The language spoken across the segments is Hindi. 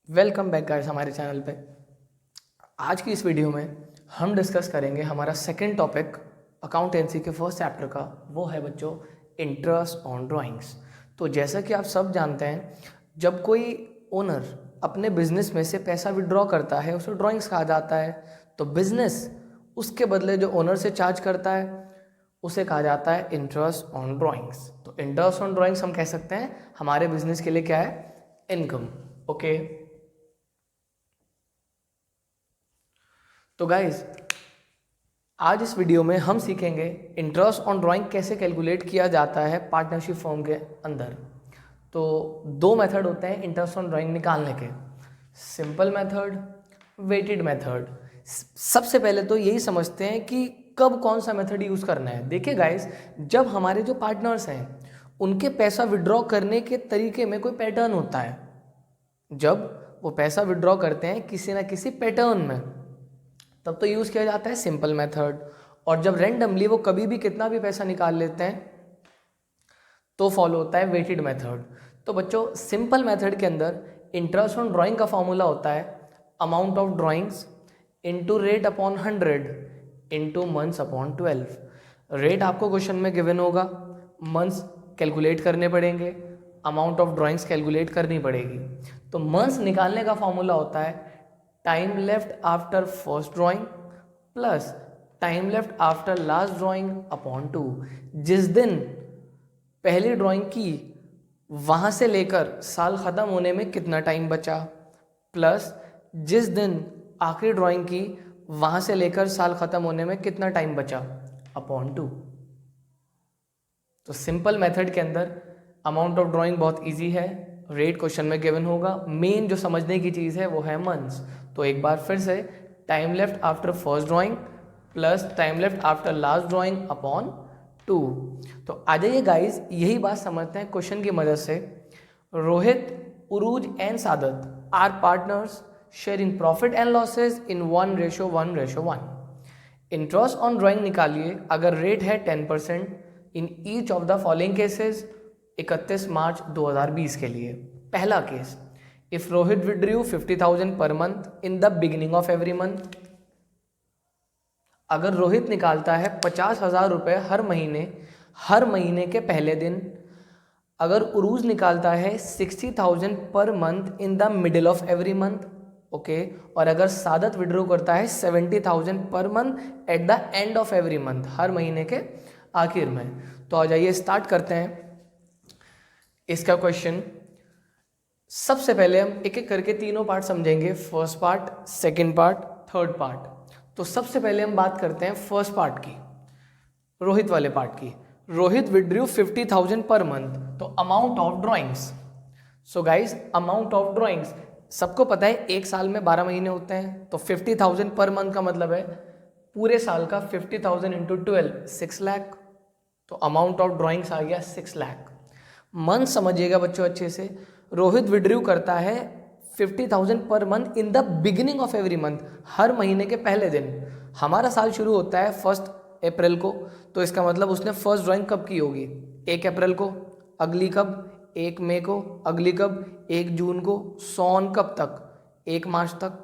वेलकम बैक गाइस हमारे चैनल पे। आज की इस वीडियो में हम डिस्कस करेंगे हमारा सेकंड टॉपिक अकाउंटेंसी के फर्स्ट चैप्टर का। वो है बच्चों इंटरेस्ट ऑन ड्राइंग्स। तो जैसा कि आप सब जानते हैं, जब कोई ओनर अपने बिजनेस में से पैसा विड्रॉ करता है उसे ड्राइंग्स कहा जाता है। तो बिजनेस उसके बदले जो ओनर से चार्ज करता है उसे कहा जाता है इंटरेस्ट ऑन ड्राइंग्स। तो इंटरेस्ट ऑन ड्राइंग्स हम कह सकते हैं हमारे बिजनेस के लिए क्या है, इनकम। ओके, तो गाइज आज इस वीडियो में हम सीखेंगे इंटरेस्ट ऑन ड्राइंग कैसे कैलकुलेट किया जाता है पार्टनरशिप फर्म के अंदर। तो दो मेथड होते हैं इंटरेस्ट ऑन ड्राइंग निकालने के, सिंपल मेथड, वेटेड मेथड। सबसे पहले तो यही समझते हैं कि कब कौन सा मेथड यूज़ करना है। देखिए गाइज, जब हमारे जो पार्टनर्स हैं उनके पैसा विड्रॉ करने के तरीके में कोई पैटर्न होता है, जब वो पैसा विड्रॉ करते हैं किसी ना किसी पैटर्न में, तब तो यूज़ किया जाता है सिंपल मेथड। और जब रैंडमली वो कभी भी कितना भी पैसा निकाल लेते हैं तो फॉलो होता है वेटेड मेथड। तो बच्चों सिंपल मेथड के अंदर इंटरेस्ट ऑन ड्राइंग का फॉर्मूला होता है amount of drawings into rate upon 100 into months upon 12। Rate आपको क्वेश्चन में गिवन होगा, मंथ्स कैलकुलेट करने पड़ेंगे, अमाउंट ऑफ ड्राइंग्स कैलकुलेट करनी पड़ेगी। तो मंथ्स निकालने का फॉर्मूला होता है time left after first drawing plus time left after last drawing upon 2। जिस दिन पहली ड्राइंग की वहाँ से लेकर साल ख़त्म होने में कितना टाइम बचा, प्लस जिस दिन आखिरी ड्राइंग की वहाँ से लेकर साल ख़त्म होने में कितना टाइम बचा अपॉन 2। तो सिंपल मेथड के अंदर अमाउंट ऑफ ड्राइंग बहुत इजी है, रेट क्वेश्चन में गिवन होगा, मेन जो समझने की चीज़ है वो है मंथ्स। तो एक बार फिर से time left after first drawing plus time left after last drawing upon 2। तो आ जाइए गाइज, यही बात समझते हैं क्वेश्चन की मदद से। Rohit, Urooj and Saadat are partners sharing profit and losses in 1:1:1। Interest on drawing निकालिए अगर रेट है 10% in each of the following cases 31 March 2020 के लिए। पहला केस, इफ रोहित विड्रू 50,000 पर month in the beginning of every month. अगर रोहित निकालता है 50,000 रुपये हर महीने के पहले दिन। अगर उरूज निकालता है 60,000 पर month in the middle of every month. Okay, और अगर सादत विड्रॉ करता है 70,000 पर month at the end of every month, हर महीने के आखिर में। तो आ जाइए स्टार्ट करते हैं इसका क्वेश्चन। सबसे पहले हम एक एक करके तीनों पार्ट समझेंगे, first part, second part, third part. तो सबसे पहले हम बात करते हैं फर्स्ट पार्ट की, रोहित वाले पार्ट की। रोहित विड्रू 50,000 पर मंथ, तो amount of drawings. So guys, amount of drawings सबको पता है एक साल में 12 महीने होते हैं, तो 50,000 पर मंथ का मतलब है पूरे साल का 50,000 इंटू 12 6 लाख। तो अमाउंट ऑफ ड्राइंग्स आ गया 6 लाख। मंथ समझिएगा बच्चों अच्छे से, रोहित विड्रू करता है 50,000 पर month in the beginning of every month, हर महीने के पहले दिन। हमारा साल शुरू होता है 1 अप्रैल को, तो इसका मतलब उसने फर्स्ट ड्राइंग कब की होगी, 1 अप्रैल को। अगली कब, 1 मई को। अगली कब, 1 जून को। सॉन कब तक, 1 मार्च तक।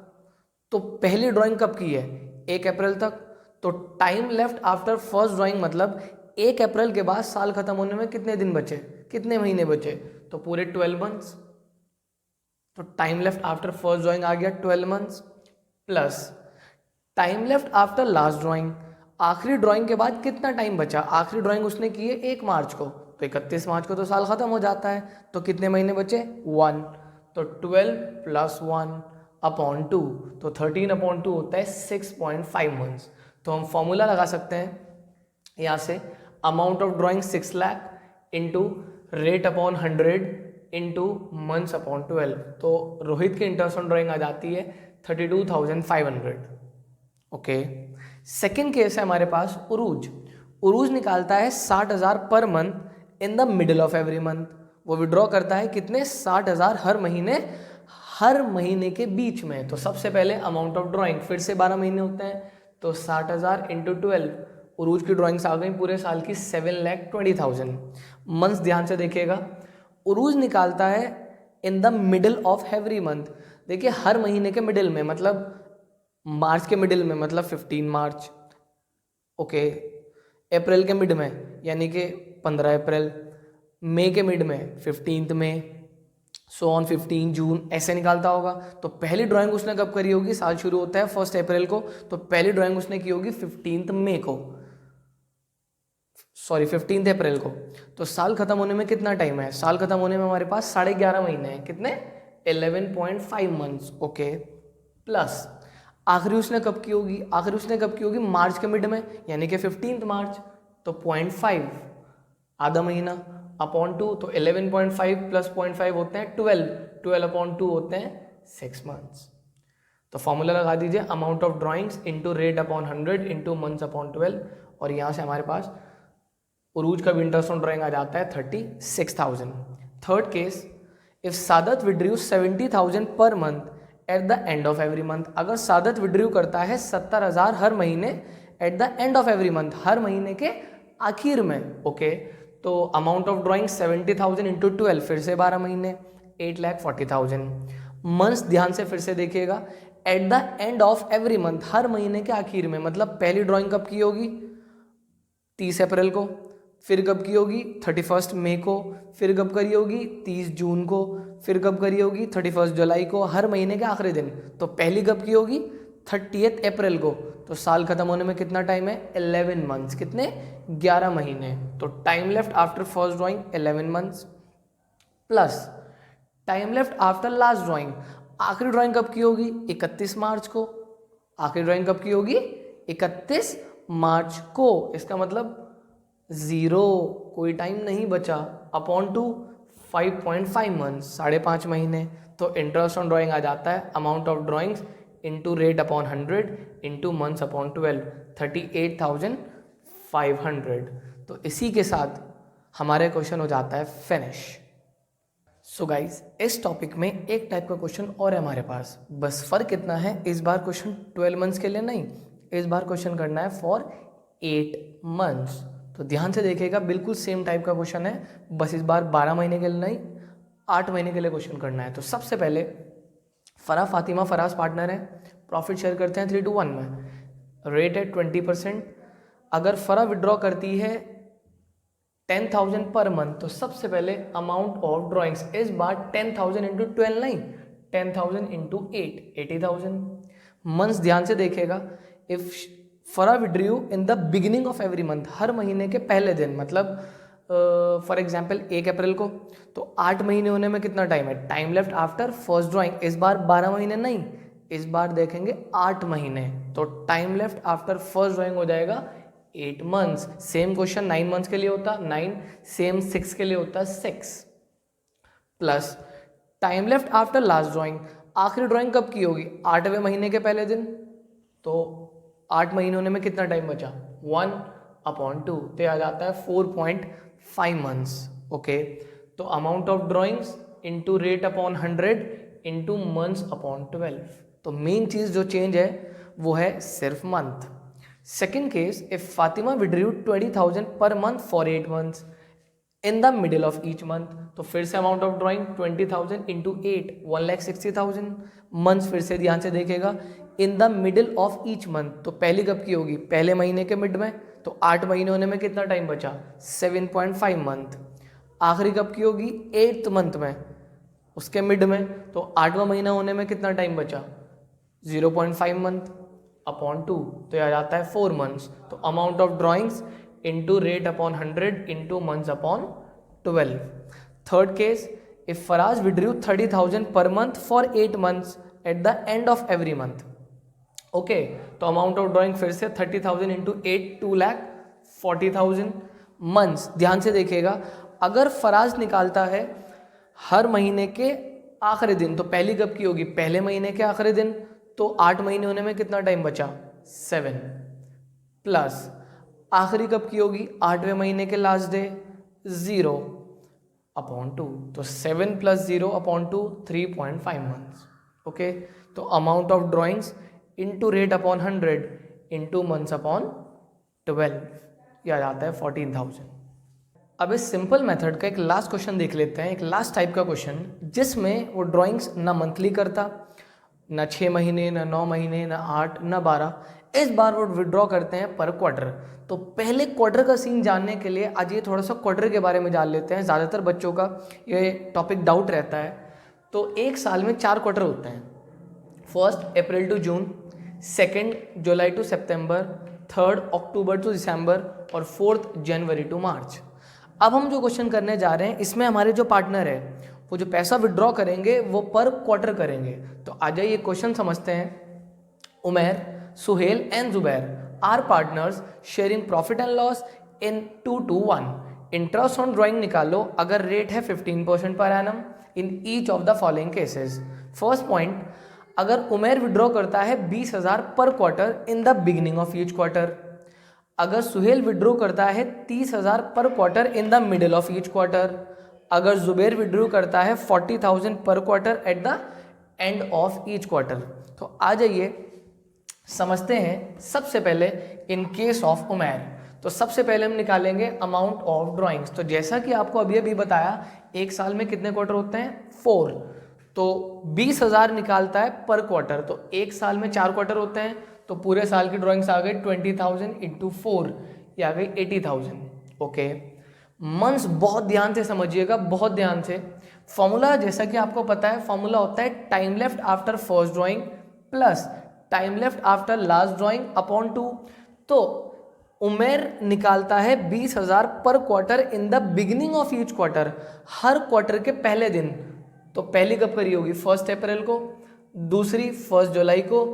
तो पहली ड्राइंग कब की है, 1 अप्रैल तक। तो time left after first drawing मतलब 1 अप्रैल के बाद साल खत्म होने में कितने दिन बचे, कितने महीने बचे, तो पूरे 12 मंथ्स। तो time left after first drawing आ गया 12 months, plus time left after last drawing, आखिरी ड्राइंग के बाद कितना टाइम बचा। आखिरी ड्राइंग उसने की है 1 मार्च को, तो 31 मार्च को तो साल खत्म हो जाता है, तो कितने महीने बचे, 1। तो 12 प्लस 1 अपॉन 2, तो 13 अपॉन 2 होता है 6.5 मंथ्स। तो हम फॉर्मूला लगा सकते हैं यहाँ से, amount of drawing 6 lakh into rate upon 100 into months upon 12। तो रोहित की इंटरेस्ट ऑन ड्राइंग आ जाती है 32,500। ओके, सेकेंड केस है हमारे पास उरूज। उरूज निकालता है 60,000 पर month in the middle of every month. वो विड्रॉ करता है कितने, 60,000 हर महीने के बीच में। तो सबसे पहले अमाउंट ऑफ ड्राइंग, फिर से 12 महीने होते हैं, तो 60,000 इंटू 12। उरूज की ड्राइंग्स आ गई पूरे साल की 7,20,000। मंथ्स ध्यान से देखिएगा, उरूज निकालता है इन the middle of every month. देखिए हर महीने के मिडिल में, मतलब मार्च के मिडिल में मतलब 15 मार्च, ओके, अप्रैल के मिड में यानी कि 15 अप्रैल, मई के मिड में 15 मई, सो ऑन 15 जून, ऐसे निकालता होगा। तो पहली ड्राइंग उसने कब करी होगी, साल शुरू होता है 1 अप्रैल को, तो पहली ड्राइंग उसने की होगी 15 मई को, सॉरी 15 अप्रैल को। तो साल खत्म होने में कितना टाइम है, साल खत्म होने में हमारे पास 11.5 महीने हैं, कितने, 11.5 मंथ्स, ओके। प्लस आखिरी उसने कब की होगी, आखिरी उसने कब की होगी, मार्च के मिड में यानी कि 15 मार्च, तो 0.5 आधा महीना अपॉन 2, तो 11.5 प्लस 0.5 होते हैं 12, 12 अपॉन 2 होते हैं 6 मंथ्स। तो फॉर्मूला लगा दीजिए, amount of drawings into rate upon 100 into months upon 12, और यहाँ से हमारे पास उरूज का विंटर्स ऑन ड्राइंग आ जाता है 36,000। Third case, if Saadat withdrew 70,000 पर month at the end of every month, अगर सादत विड्रू करता है 70,000 हर महीने at the end of every month, हर महीने के आखिर में, ओके। तो अमाउंट ऑफ ड्राइंग 70,000 इंटू 12, फिर से 12 महीने, 8,40,000 मंथ्स। ध्यान से फिर से देखिएगा, at the end of every month, हर महीने के आखिर में, मतलब पहली ड्राइंग कब की होगी, 30 अप्रैल को, फिर कब की होगी 31 मई को, फिर कब करी होगी 30 जून को, फिर कब करी होगी 31 जुलाई को, हर महीने के आखिरी दिन। तो पहली कब की होगी 30 अप्रैल को, तो साल खत्म होने में कितना टाइम है, 11 मंथ्स, कितने, 11 महीने। तो time left after first drawing 11 months, plus time left after last drawing, आखिरी ड्राइंग कब की होगी 31 मार्च को, आखिरी ड्राइंग कब की होगी 31 मार्च को, इसका मतलब 0, कोई टाइम नहीं बचा, अपॉन 2 5.5 मंथ्स, 5.5 महीने। तो इंटरेस्ट ऑन ड्राइंग आ जाता है amount of drawings into rate upon 100 into months upon 12, 38,500। तो इसी के साथ हमारे क्वेश्चन हो जाता है फिनिश। सो गाइज, इस टॉपिक में एक टाइप का क्वेश्चन और है हमारे पास, बस फर्क इतना है, इस बार क्वेश्चन 12 मंथ्स के लिए नहीं, इस बार क्वेश्चन करना है फॉर 8 मंथ्स। तो ध्यान से देखिएगा, बिल्कुल सेम टाइप का क्वेश्चन है, बस इस बार 12 महीने के लिए नहीं, 8 महीने के लिए क्वेश्चन करना है। तो सबसे पहले फराह फातिमा फराज पार्टनर है, प्रॉफिट शेयर करते हैं 3:1 में, रेट है 20%। अगर फराह विड्रॉ करती है 10,000 पर मंथ, तो सबसे पहले अमाउंट ऑफ ड्राइंग्स, इस बार 10,000 इंटू 12 नहीं, 10,000 इंटू 8, 80,000 मंथ्स। ध्यान से देखेगा, if Farah withdrew in the beginning of every month, हर महीने के पहले दिन, मतलब फॉर एग्जाम्पल 1 अप्रैल को, तो 8 महीने होने में कितना टाइम है, time left after first drawing, इस बार 12 महीने नहीं, इस बार देखेंगे 8 महीने, तो time left after first drawing हो जाएगा 8 मंथ्स। सेम क्वेश्चन 9 मंथ्स के लिए होता 9, सेम 6 के लिए होता 6, plus time left after last drawing, आखिरी ड्राइंग कब की होगी 8वें महीने के पहले दिन, तो 8 महीने होने में कितना टाइम बचा 1/2, तो आ जाता है 4.5 मंथ्स, ओके। तो amount of drawings into rate upon 100 into months upon 12, तो मेन चीज जो चेंज है वो है सिर्फ month. Second case, if Fatima withdrew 20,000 पर month for 8 months in the middle of each month, तो फिर से amount of drawing 20,000 into 8, 1,60,000 months. फिर से ध्यान से देखेगा, इन the middle of each month, तो पहली कब की होगी पहले महीने के मिड में, तो 8 महीने होने में कितना टाइम बचा 7.5 मंथ। आखिरी कब की होगी 8th मंथ में, उसके मिड में, तो 8वां महीना होने में कितना टाइम बचा 0.5 मंथ अपॉन 2, तो यह आ जाता है 4 मंथ्स। तो amount of drawings into rate upon 100 into months upon 12। Third case, if Faraz withdrew 30,000 per month for 8 months at the end of every month, okay. तो अमाउंट ऑफ ड्राइंग फिर से 30,000 इंटू 8, 2,40,000 मंथ्स। ध्यान से देखिएगा, अगर फराज निकालता है हर महीने के आखिरी दिन, तो पहली कब की होगी पहले महीने के आखिरी दिन, तो 8 महीने होने में कितना टाइम बचा 7, प्लस आखिरी कब की होगी 8वें महीने के लास्ट डे 0 अपॉन 2, तो 7 प्लस 0 अपॉन 2, 3.5 मंथ्स, ओके। तो amount of drawings into rate upon 100 into months upon 12, यह आ जाता है 14,000। अब इस सिंपल मेथड का एक लास्ट क्वेश्चन देख लेते हैं, एक लास्ट टाइप का क्वेश्चन जिसमें वो ड्राइंग्स ना मंथली करता ना 6 महीने, ना 9 महीने, ना 8, ना 12। इस बार वो विड्रॉ करते हैं पर क्वार्टर। तो पहले क्वार्टर का सीन जानने के लिए आज ये थोड़ा सा क्वार्टर के बारे में जान लेते हैं। ज़्यादातर बच्चों का ये टॉपिक डाउट रहता है। तो एक साल में 4 क्वार्टर होते हैं। First April to June, second July to September, third October to December और फोर्थ जनवरी टू मार्च। अब हम जो क्वेश्चन करने जा रहे हैं इसमें हमारे जो पार्टनर है वो जो पैसा विड्रॉ करेंगे वो पर क्वार्टर करेंगे। तो आ जाइए क्वेश्चन समझते हैं। Umair, Suhail and Zubair are partners sharing profit and loss in 2-1। Interest on drawing निकालो अगर रेट है 15% per annum in each of the following cases. First point, अगर उमैर विड्रॉ करता है 20,000 per quarter in the beginning of each quarter, अगर सुहेल विड्रॉ करता है 30,000 per quarter in the middle of each quarter, अगर जुबैर विड्रॉ करता है 40,000 per quarter eight the end of each quarter. तो आ जाइए समझते हैं सबसे पहले इन केस ऑफ उमैर। तो सबसे पहले हम निकालेंगे अमाउंट ऑफ ड्राइंग्स। तो जैसा कि आपको अभी अभी बताया एक साल में कितने क्वार्टर होते हैं, 4। तो 20,000 निकालता है पर क्वार्टर। तो एक साल में 4 क्वार्टर होते हैं तो पूरे साल की ड्राइंग्स आ गई 20,000 इंटू 4, ये आ गई 80,000। ओके, मंथ्स बहुत ध्यान से समझिएगा, बहुत ध्यान से। फॉर्मूला जैसा कि आपको पता है, फॉर्मूला होता है time left after first drawing plus time left after last drawing upon 2। तो उमेर निकालता है 20,000 per quarter in the beginning of each quarter, her quarter के पहले दिन। तो पहली कब करी होगी, 1 अप्रैल को, दूसरी 1 जुलाई को,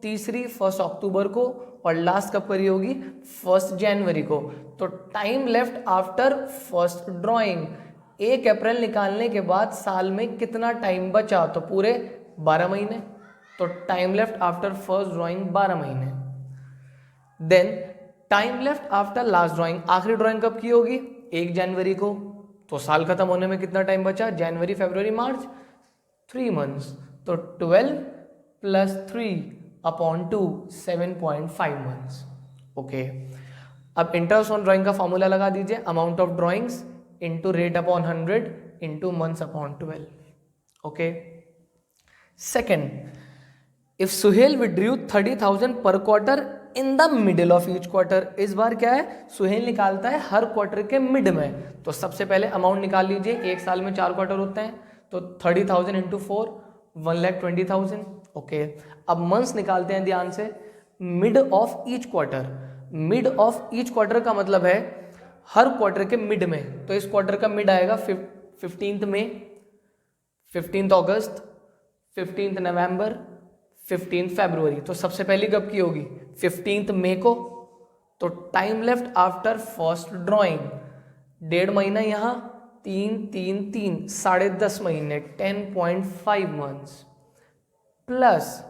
तीसरी 1 अक्टूबर को और लास्ट कब करी होगी, 1 जनवरी को। तो time left after first drawing, 1 अप्रैल निकालने के बाद साल में कितना टाइम बचा, तो पूरे 12 महीने। तो time left after first drawing 12 महीने। Then time left after last drawing, आखिरी ड्राइंग कब की होगी, 1 जनवरी को। तो साल खत्म होने में कितना टाइम बचा, जनवरी फरवरी मार्च, 3 मंथ्स। तो 12 प्लस 3 अपॉन 2, 7.5 मंथ्स। ओके, अब इंटरेस्ट ऑन ड्राइंग का फॉर्मूला लगा दीजिए, amount of drawings into rate upon 100 into months upon 12। Okay, second, if Suhail withdrew 30,000 per quarter in the middle of each quarter. इस बार क्या है, सुहेल निकालता है हर क्वार्टर के मिड में। तो सबसे पहले अमाउंट निकाल लीजिए, एक साल में 4 क्वार्टर होते हैं तो 30,000 इंटू 4, 1,20,000। ओके, अब मंथ्स निकालते हैं ध्यान से, mid of each quarter. Mid of each quarter का मतलब है हर क्वार्टर के मिड में। तो इस क्वार्टर का मिड आएगा 15 मई, 15 अगस्त, 15 नवंबर, 15 फरवरी। तो सबसे पहली कब की होगी, 15 मई को। तो time left after first drawing, 1.5 महीना यहाँ, 3 10.5 महीने, 10.5 months plus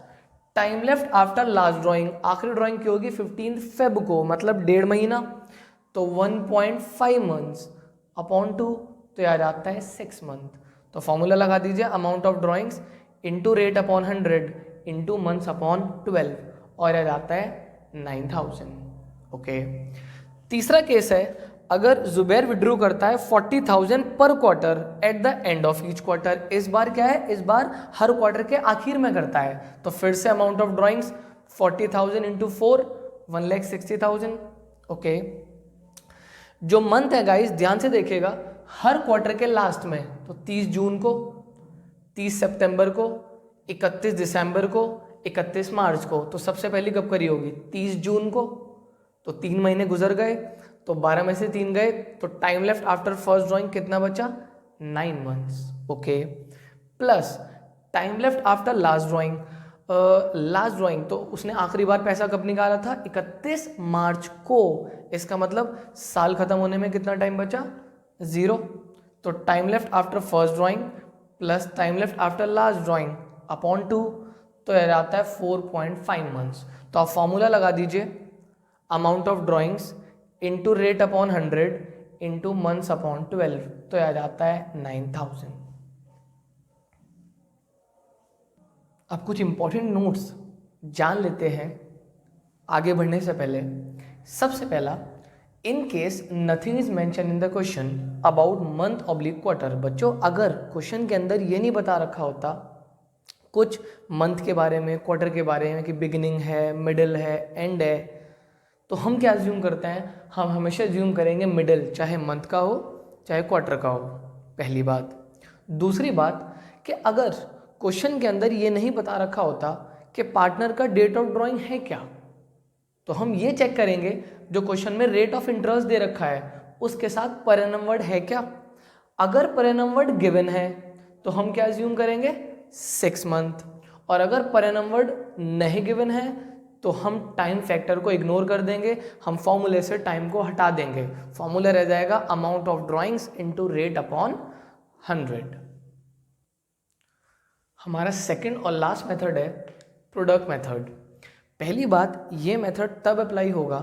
time left after last drawing, आखिरी ड्राइंग की होगी 15 फेब को, मतलब 1.5 महीना। तो 1.5 मंथ्स अपॉन 2, तो याद आता है 6 मंथ। तो फॉर्मूला लगा दीजिए, amount of drawings into rate upon 100 into months upon 12 और याद आता है 9,000। ओके, तीसरा केस है, अगर जुबैर विड्रू करता है 40,000 per quarter eight the end of each quarter. इस बार क्या है, इस बार हर क्वार्टर के आखिर में करता है। तो फिर से amount of drawings 40,000 into 4, 1,60,000। Okay, जो मंथ है गाइस ध्यान से देखिएगा, हर क्वार्टर के लास्ट में, तो 30 जून को, 30 सितंबर को, 31 दिसंबर को, 31 मार्च को। तो सबसे पहली कब करी होगी, 30 जून को। तो 3 महीने गुजर गए, तो 12 में से 3 गए, तो time left after first drawing कितना बचा, 9 months. Okay, plus time left after last drawing, last drawing तो उसने आखिरी बार पैसा कब निकाला था, 31 मार्च को। इसका मतलब साल खत्म होने में कितना टाइम बचा, 0। तो time left after first drawing plus time left after last drawing upon 2, तो यह आता है 4.5 मंथ्स। तो आप फॉर्मूला लगा दीजिए, amount of drawings into rate upon 100 into months upon 12, तो यह आता है 9,000। अब कुछ इंपॉर्टेंट नोट्स जान लेते हैं आगे बढ़ने से पहले। सबसे पहला, in case nothing is mention in the question about month oblique quarter. बच्चों, अगर क्वेश्चन के अंदर ये नहीं बता रखा होता कुछ मंथ के बारे में, क्वार्टर के बारे में कि बिगिनिंग है, मिडिल है, एंड है, तो हम क्या ज्यूम करते हैं, हम हमेशा ज्यूम करेंगे मिडिल, चाहे मंथ का हो चाहे क्वार्टर का हो, पहली बात। दूसरी बात कि अगर क्वेश्चन के अंदर ये नहीं बता रखा होता कि पार्टनर का डेट ऑफ ड्राइंग है क्या, तो हम ये चेक करेंगे जो क्वेश्चन में रेट ऑफ इंटरेस्ट दे रखा है उसके साथ पर एनम वर्ड है क्या। अगर पर एनम वर्ड गिवन है तो हम क्या ज्यूम करेंगे, 6 मंथ, और अगर पर एनम वर्ड नहीं गिवन है तो हम टाइम फैक्टर को इग्नोर कर देंगे, हम फॉर्मूले से टाइम को हटा देंगे, फॉर्मूला रह जाएगा amount of drawings into rate upon 100। हमारा सेकंड और लास्ट मेथड है प्रोडक्ट मेथड। पहली बात, ये मेथड तब अप्लाई होगा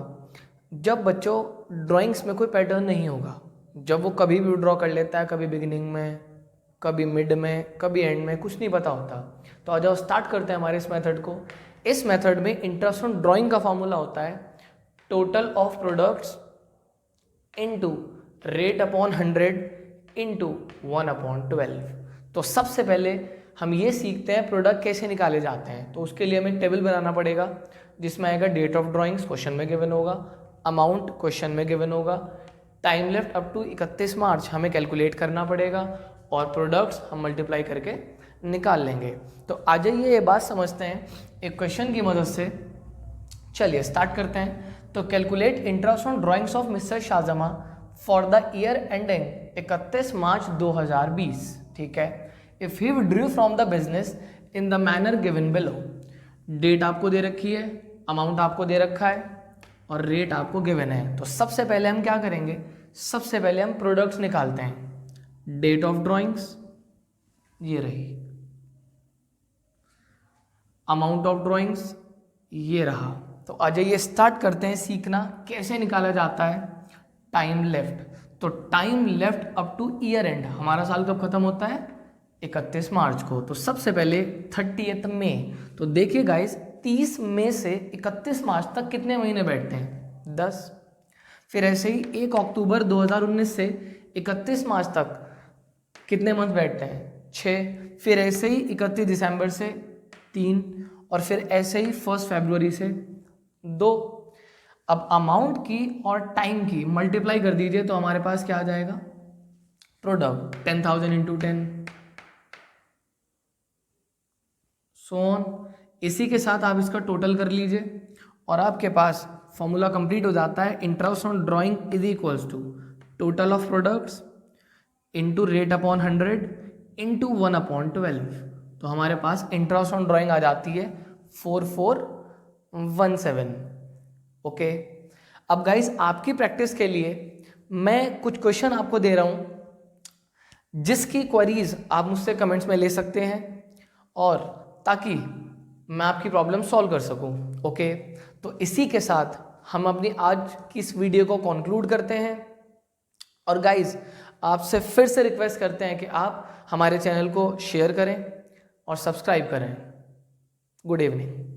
जब बच्चों ड्राइंग्स में कोई पैटर्न नहीं होगा, जब वो कभी भी ड्रॉ कर लेता है, कभी बिगिनिंग में, कभी मिड में, कभी एंड में, कुछ नहीं पता होता। तो आ जाओ स्टार्ट करते हैं हमारे इस मेथड को। इस मेथड में इंटरेस्ट ऑन ड्राइंग का फॉर्मूला होता है total of products into rate upon 100 into 1/12। तो सबसे पहले हम ये सीखते हैं प्रोडक्ट कैसे निकाले जाते हैं। तो उसके लिए हमें टेबल बनाना पड़ेगा जिसमें आएगा डेट ऑफ ड्राइंग्स, क्वेश्चन में गिवन होगा, अमाउंट क्वेश्चन में गिवन होगा, टाइम लेफ्ट अप टू 31 मार्च हमें कैलकुलेट करना पड़ेगा, और प्रोडक्ट्स हम मल्टीप्लाई करके निकाल लेंगे। तो आ जाइए ये बात समझते हैं एक क्वेश्चन की मदद से। चलिए स्टार्ट करते हैं। तो calculate interest on drawings of mister Shahjama for the year ending 31 March 2020। ठीक है। If he withdrew from the business in the manner given below. Date आपको दे रखी है, अमाउंट आपको दे रखा है, और रेट आपको गिवन है। तो सबसे पहले हम क्या करेंगे, सबसे पहले हम प्रोडक्ट्स निकालते हैं। डेट ऑफ ड्राइंग्स ये रही, अमाउंट ऑफ ड्राइंग्स ये रहा। तो आ जाइए स्टार्ट करते हैं सीखना कैसे निकाला जाता है टाइम लेफ्ट। तो time left up two year and, हमारा साल कब खत्म होता है, 31 मार्च को। तो सबसे पहले 30 मई। तो देखिए गाइस 30 मई से 31 मार्च तक कितने महीने बैठते हैं, 10। फिर ऐसे ही 1 अक्टूबर 2019 से 31 मार्च तक कितने मंथ बैठते हैं, 6। फिर ऐसे ही 31 दिसंबर से 3, और फिर ऐसे ही 1 फरवरी से 2। अब अमाउंट की और टाइम की मल्टीप्लाई कर दीजिए तो हमारे पास क्या आ जाएगा, प्रोडक्ट 10,000 इंटू 10 सो ऑन। इसी के साथ आप इसका टोटल कर लीजिए और आपके पास फॉर्मूला कंप्लीट हो जाता है। Interest on drawing is equals to total of products into rate upon 100 into 1/12। तो हमारे पास इंटरेस्ट ऑन ड्राइंग आ जाती है 4417। ओके। अब गाइस आपकी प्रैक्टिस के लिए मैं कुछ क्वेश्चन आपको दे रहा हूं जिसकी क्वेरीज आप मुझसे कमेंट्स में ले सकते हैं, और ताकि मैं आपकी प्रॉब्लम सॉल्व कर सकूं। ओके। तो इसी के साथ हम अपनी आज की इस वीडियो को कंक्लूड करते हैं, और गाइज आपसे फिर से रिक्वेस्ट करते हैं कि आप हमारे चैनल को शेयर करें और सब्सक्राइब करें। Good evening.